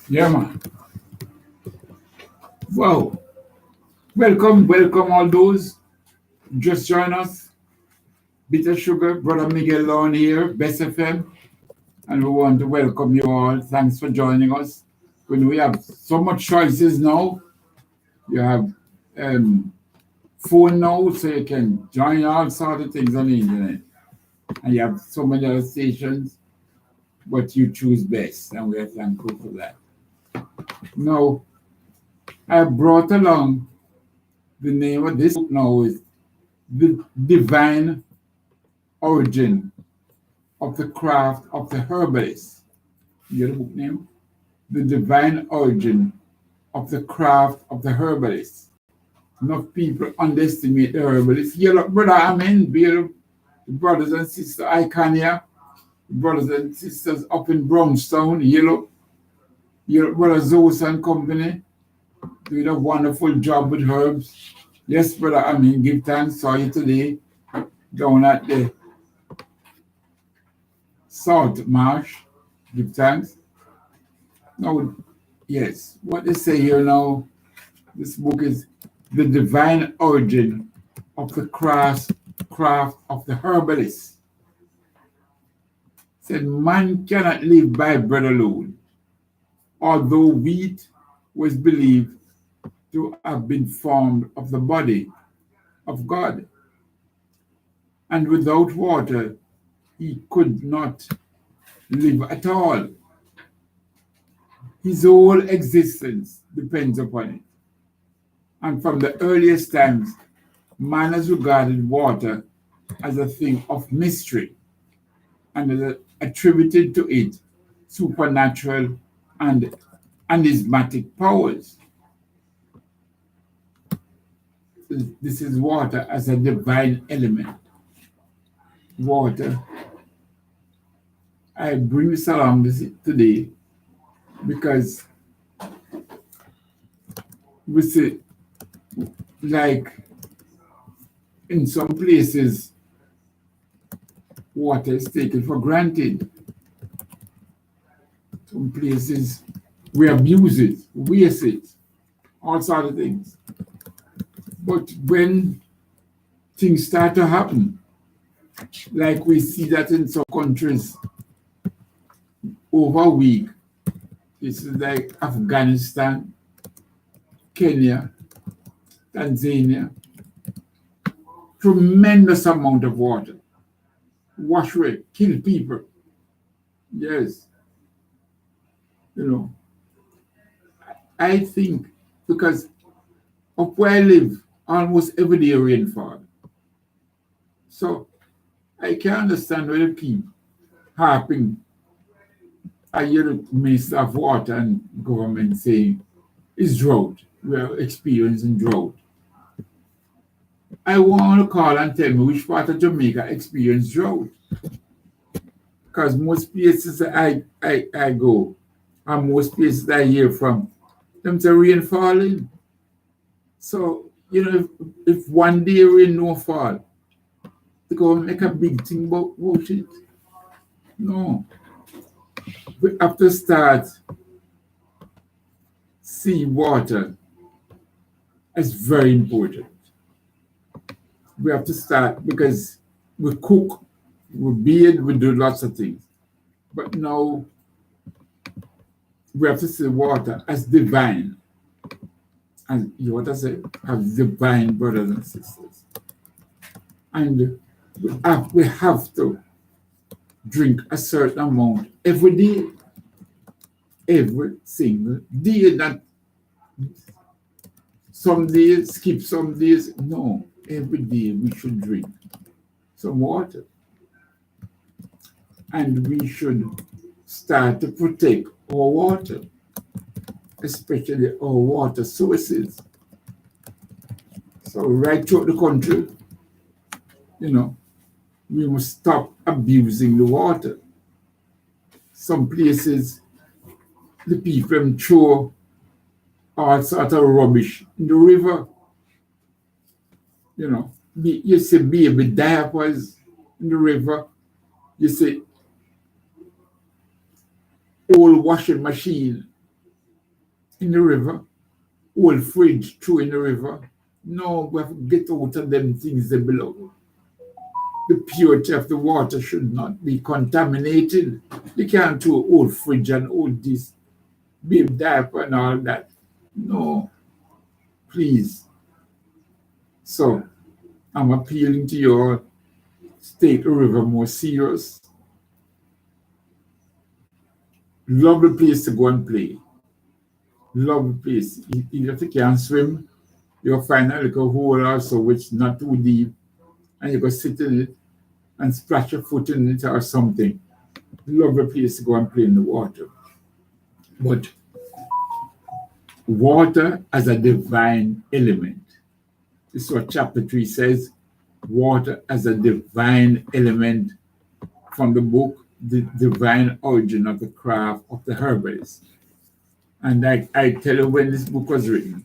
Yeah, man. Wow. Welcome all those just join us. Bitter Sugar, Brother Miguel Lorne here, Bess FM, and we want to welcome you all. Thanks for joining us. When we have so much choices now, you have phone now, so you can join all sorts of things on the internet. And you have so many other stations, but you choose Bess, and we are thankful for that. Now, I brought along the name of this book now is The Divine Origin of the Craft of the Herbalist. You get the book name? The Divine Origin of the Craft of the Herbalist. Enough people underestimate the herbalist. Here, look, brother, the brothers and sisters, Icania, brothers and sisters up in Brownstown, Yellow, brother Zeus and company, doing a wonderful job with herbs. Yes, brother, give thanks. Saw you today down at the Salt Marsh. Give thanks. Now, yes, what they say here now, this book is The Divine Origin of the Craft of the Herbalist. It said, man cannot live by bread alone, although wheat was believed to have been formed of the body of God. And without water, he could not live at all. His whole existence depends upon it. And from the earliest times, man has regarded water as a thing of mystery and has attributed to it supernatural and anismatic powers. This is water as a divine element. Water. I bring this along today because we see, like in some places, water is taken for granted. Some places we abuse it, waste it, all sorts of things. But when things start to happen, like we see that in some countries over a week, places like Afghanistan, Kenya, Tanzania, tremendous amount of water. Wash away, kill people. Yes. I think because of where I live, almost every day rainfall. So I can understand why the people harping. I hear the Minister of Water and government saying it's drought. We are experiencing drought. I want to call and tell me which part of Jamaica experienced drought. Because most places I go, and most places I hear from, them say rain falling. So, if one day rain no fall, they go make a big thing about it. No. We have to start see water as very important. We have to start because we cook We bathe, we do lots of things. But now we have to see water as divine. And you what I say? As divine brothers and sisters. And we have to drink a certain amount every day. Every single day. Not some days, skip some days. No, every day we should drink some water. And we should start to protect our water, especially our water sources. So right throughout the country, we must stop abusing the water. Some places, the people throw all sort of rubbish in the river. You see baby diapers in the river. You see old washing machine in the river, old fridge through in the river. No, we have to get out of them things there below. The purity of the water should not be contaminated. You can't throw old fridge and old this, baby diaper and all that. No, please. So, I'm appealing to you all, take the river more serious. Lovely place to go and play. Lovely place. If you can't swim, you'll find a little hole also which not too deep, and you go sit in it and splash your foot in it or something. Lovely place to go and play in the water. But water as a divine element. This is what chapter 3 says. Water as a divine element from the book, The Divine Origin of the Craft of the Herbalist. And I tell you when this book was written.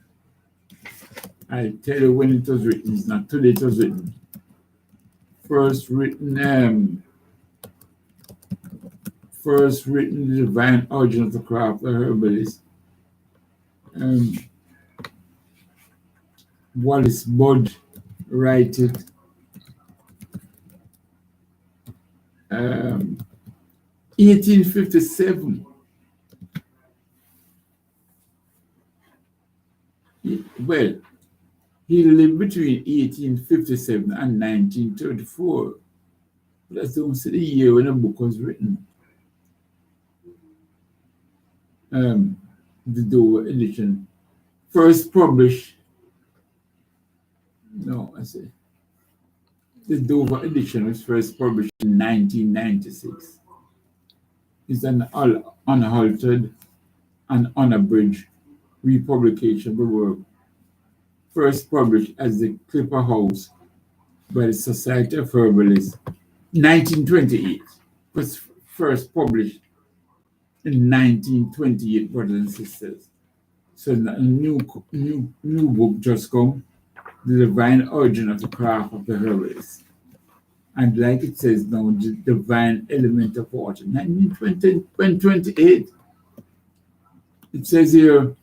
I tell you when it was written. It's not today it was written. First written, The Divine Origin of the Craft of the Herbalist. Wallace Budd write it. 1857. Well, he lived between 1857 and 1934. That's the year when the book was written. The Dover edition. First published. No, I say. The Dover edition was first published in 1996. It's an unaltered and unabridged republication of the work, first published as the Clipper House by the Society of Herbalists, 1928. Was first published in 1928, brothers and sisters. So a new book just come, The Divine Origin of the Craft of the Herbalist. And like it says now, the divine element of water. 1928. It says here,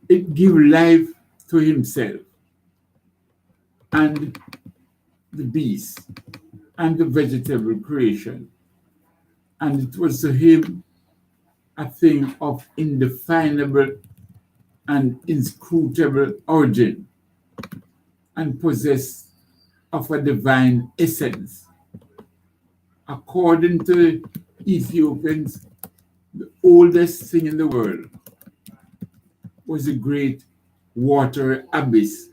it give life to himself and the beast and the vegetable creation. And it was to him a thing of indefinable and inscrutable origin and possessed of a divine essence. According to Ethiopians, the oldest thing in the world was a great water abyss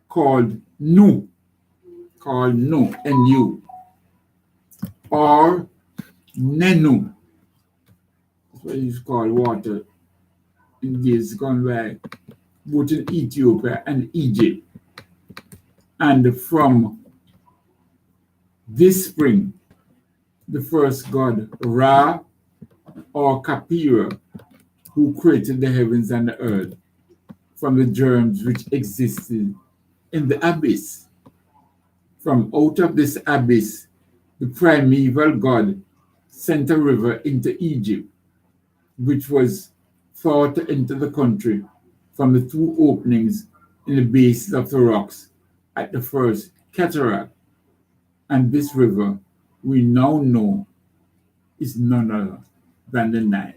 called Nu, N-U, or Nenu. That's what it's called, water in days gone by, both in Ethiopia and Egypt. And from this spring, the first god, Ra or Kapira, who created the heavens and the earth from the germs which existed in the abyss. From out of this abyss, the primeval god sent a river into Egypt, which was thought to enter the country from the two openings in the bases of the rocks at the first cataract. And this river, we now know, is none other than the Nile.